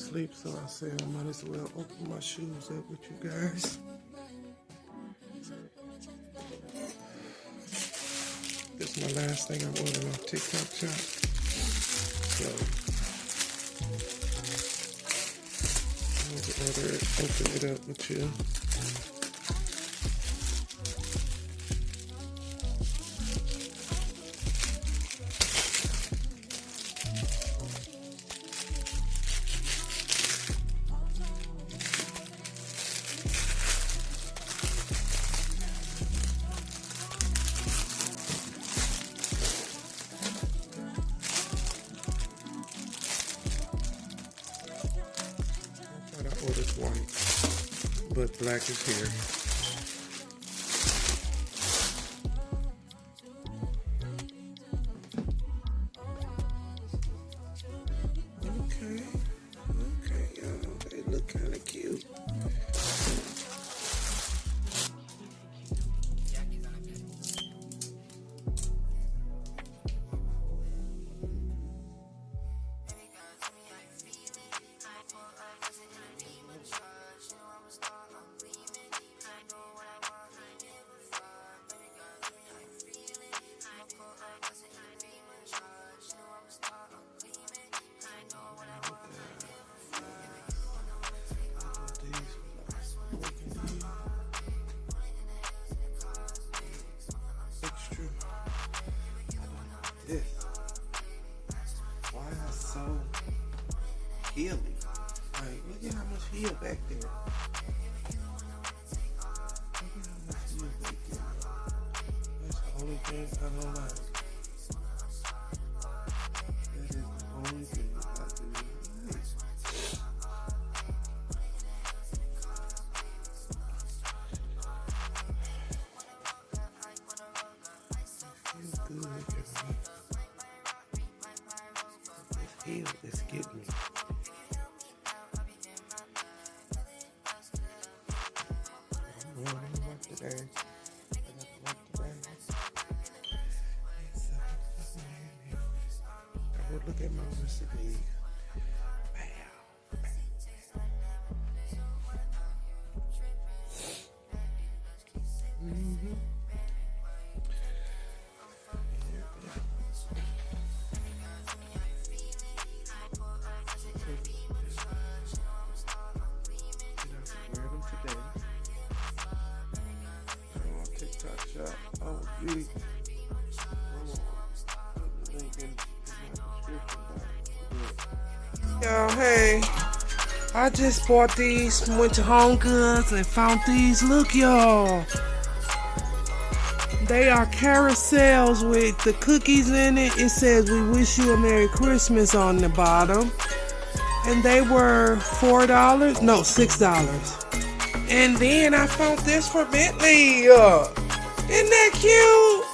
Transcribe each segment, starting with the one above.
sleep, so I said I might as well open my shoes up with you guys. This is my last thing I ordered on TikTok Shop. So I want to order it, open it up with you. I ordered white, but black is here. Okay, y'all, they look kind of cute. This. Why is it so healy? Like, look at how much heel back there. Look at how much heel back there. That's the only thing I don't like. That is the only thing I do not like. Feels good, everybody. This heel is getting me. I'm going to work today. I got to work today. I would look at my recipe. TikTok Shop. Oh, beauty. Y'all, hey. I just bought these, went to Home Goods and found these. Look, y'all. They are carousels with the cookies in it. It says, "We wish you a Merry Christmas" on the bottom. And they were $4. No, $6. And then I found this for Bentley. Isn't that cute?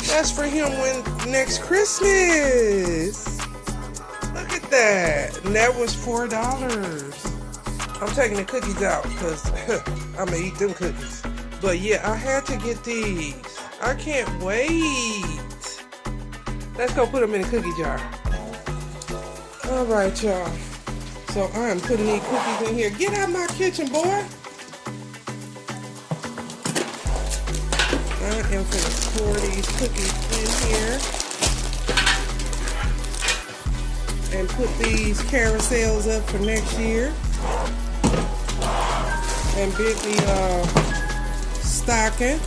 That's for him when next Christmas. Look at that. And that was $4. I'm taking the cookies out because I'm going to eat them cookies. But yeah, I had to get these. I can't wait. Let's go put them in a cookie jar. Alright, y'all. So I am putting these cookies in here. Get out of my kitchen, boy. I am going to pour these cookies in here. And put these carousels up for next year. And Bentley stocking.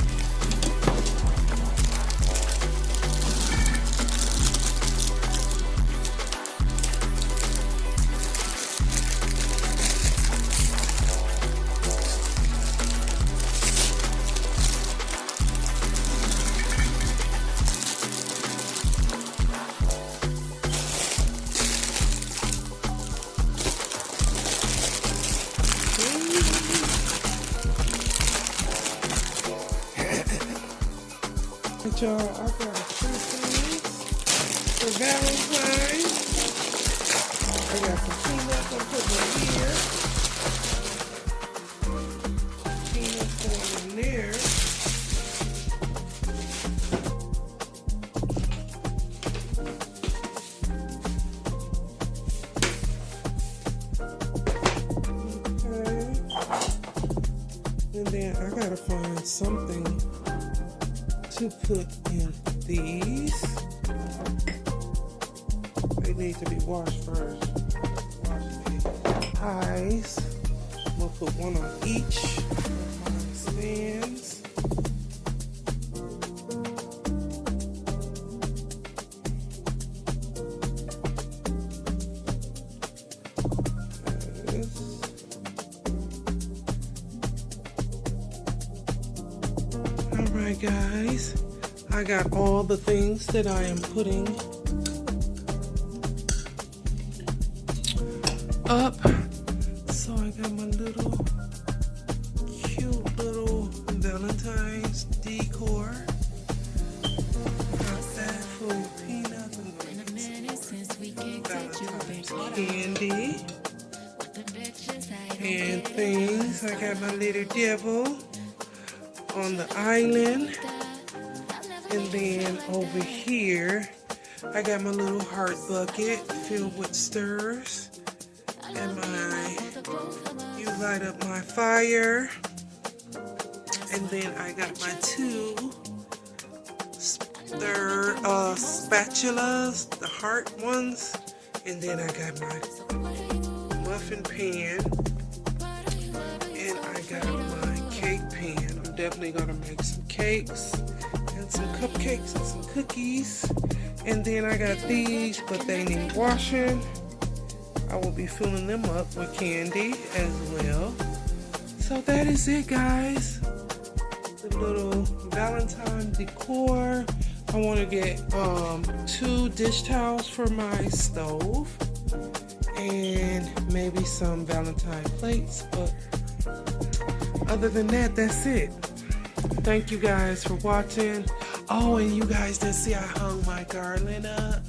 Y'all, I got Christmas for Valentine's. I got some peanuts I'm putting in here. Peanuts going in there. And then I gotta find something to put in these. They need to be washed first. Wash these eyes. I'm gonna put one on each of my stands. Alright guys, I got all the things that I am putting up. So I got my little cute little Valentine's decor. Got that full of peanuts. I'm gonna get some Valentine's candy and things. I got my little devil on the island, and then over here I got my little heart bucket filled with stirs, and you light up my fire, and then I got my two spatulas, the heart ones, and then I got my muffin pan, and I got my cake pan. Definitely gonna make some cakes and some cupcakes and some cookies. And then I got these, but they need washing. I will be filling them up with candy as well. So that is it, guys. The little Valentine decor. I want to get 2 dish towels for my stove and maybe some Valentine plates, but other than that, that's it. Thank you guys for watching. Oh, and you guys didn't see I hung my garland up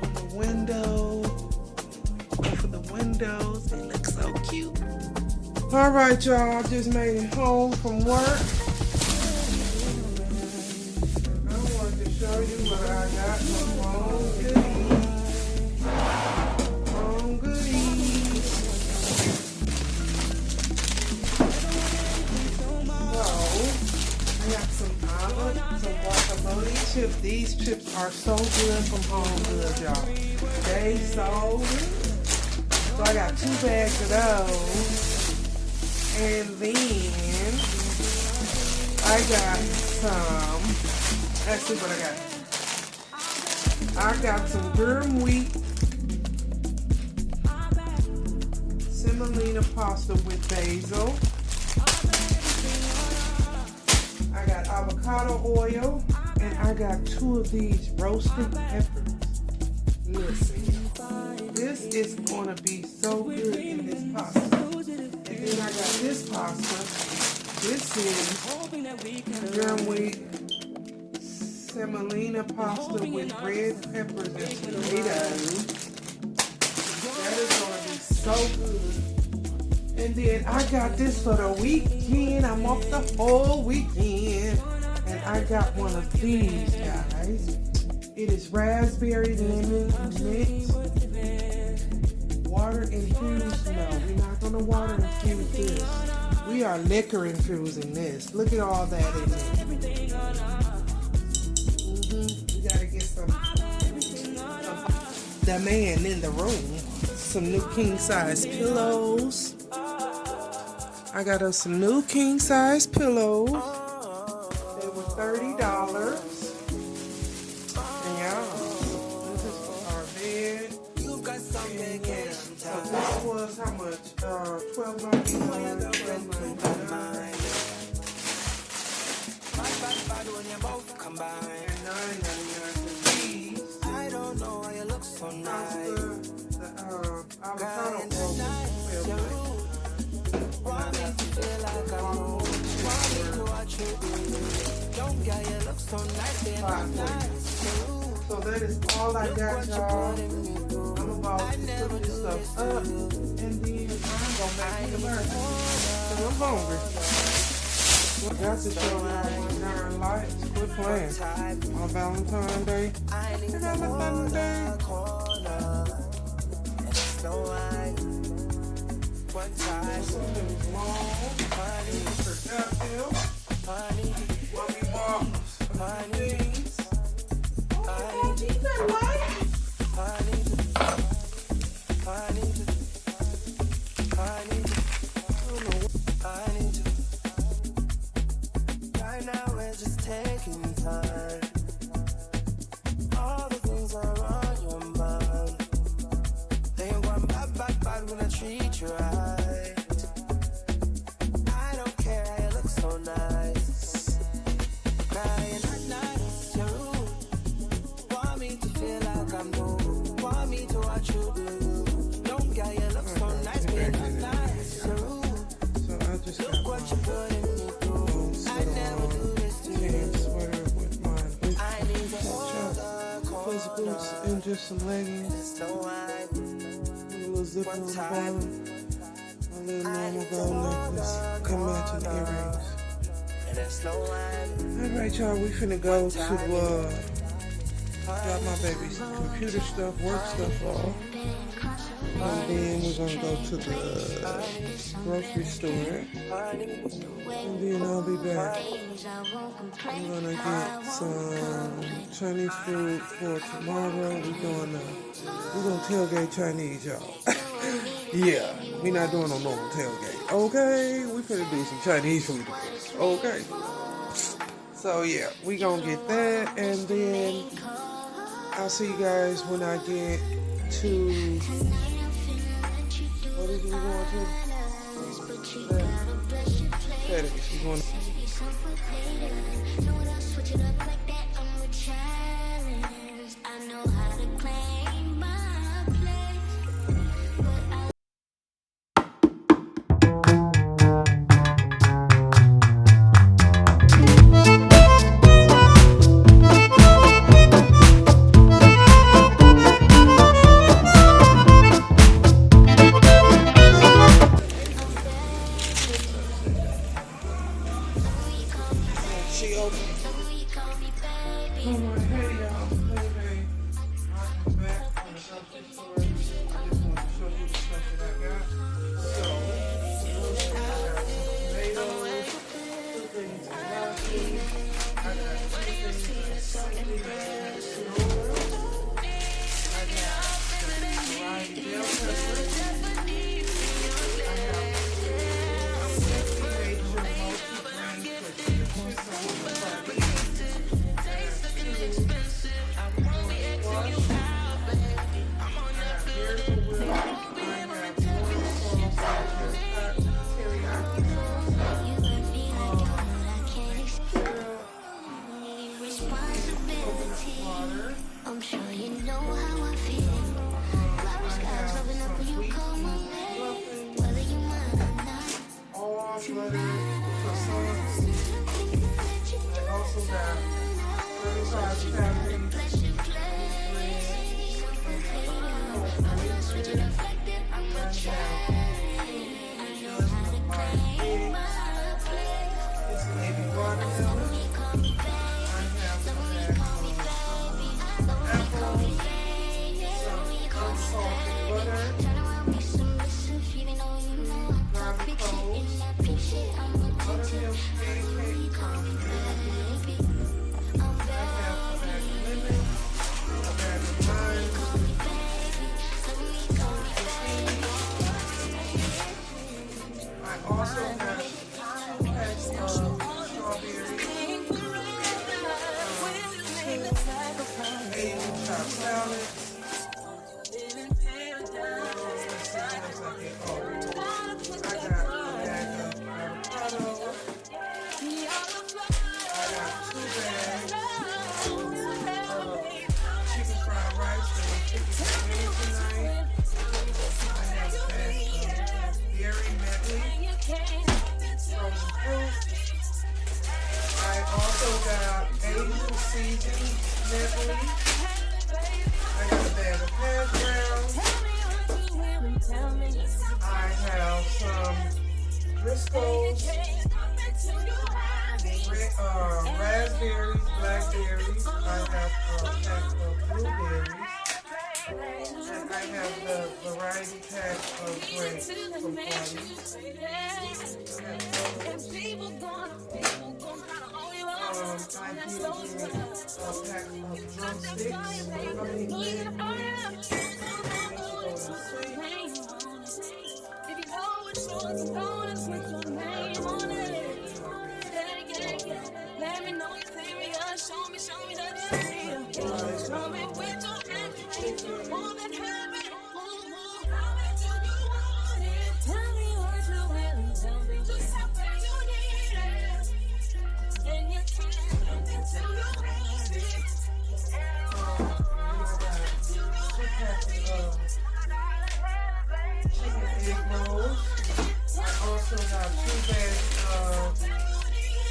on the window. Over the windows. It looks so cute. Alright, y'all. I just made it home from work. I wanted to show you what I got. Some home goodies. Home goodies. I got some guacamole chips. These chips are so good from Home Goods, y'all. They so good. So I got 2 bags of those. And then I got some, let's see what I got. I got some durum wheat semolina pasta with basil. I got avocado oil, and I got 2 of these roasted peppers. Listen, this is gonna be so good in this pasta. And then I got this pasta. This is durum wheat semolina pasta with red peppers and tomatoes. That is gonna be so good. And then I got this for the weekend. I'm off the whole weekend. And I got one of these, guys. It is raspberry lemon mix. Water infused. No, we're not going to water infuse this. We are liquor infusing this. Look at all that in there. We got to get some the man in the room. Some new king size pillows. I got us some new king size pillows. They were $30. And yeah, this is for our bed. And yeah, so this was how much? $12.99. And $9.99 for these. I don't know why you look so nice. The avocado oil. So that is all I got, y'all. I'm about to put this stuff up, and then I'm gonna make me a burger. Cause I'm hungry. Got to show everyone darn lights. Quit playing on Valentine's Day. Valentine's Day. Something long, productive. Mommy bought some things. Oh, keep that light. Right now we're just taking time. All the things are on your mind. They ain't one bad when I treat you right. I don't care how you look so nice. Crying at night, you're rude. Want me to feel like I'm new. Want me to watch you do. Don't care, you look so nice. Being at night, you're rude. So I just got Look what you're putting me through. I never do this to you. sweater with my I need to hold the fuzz boots and just some leggings. so wide. A little zipper on the bottom. A little normal gold necklace and matching earrings. And there's no one. Alright, y'all, we finna go to drop my baby's computer stuff, work stuff off. And then we're gonna go to the grocery store. And then I'll be back. I'm gonna get some Chinese food for tomorrow. We're gonna tailgate Chinese, y'all. Yeah, we not doing no normal tailgate. Okay, we finna do some Chinese food. Okay. So yeah, we gonna get that, and then I'll see you guys when I get to. What is we going to? Saturday. We going. She open. Hey y'all, hey. I'm back from the grocery store. I just want to show you the stuff that I got. So, I got tomatoes, 2 things of broccoli. I got 2 things of celery. I got some fried bell peppers. I have major multi-grain cookies. I'm sure you know how I feel. Flower skies open up when you come my way. Whether you mind or not. All butter, croissants. I also got 35 calories. This baby watermelon. I have some apples, some unsalted butter, garlic cloves, buttermilk pancake, I have a bag of lemon, a bag of lime, I also have 2 packs of strawberries, Asian chopped salad. Let's see what else I get. Oh, I got a bag of avocado. I got 2 bags of chicken fried rice that I'm cooking for dinner tonight. I have a bag of berry medley, frozen fruit. I also got Asian seasoned medley. I got a bag of hash browns. I have some Driscoll's, raspberries, blackberries. I have a pack of blueberries. I And I have the variety pack of grapes from Party's. I did get a pack of drumsticks. Let me know you're serious. Show me that you're real. Show me with your energy. More than happy. How much do you want it? Tell me what you really tell me. Just how bad you need it. And you can't look until you have it. Chicken egg rolls. I also have 2 bags of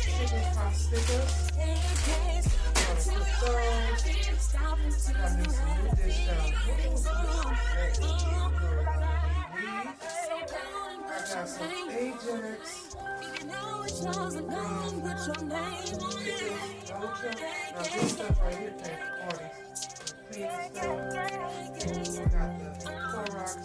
chicken pastikas. Got me some new dish out. I got some Ajax. Now this stuff right here takes 40s. Clean stuff. Got the Clorox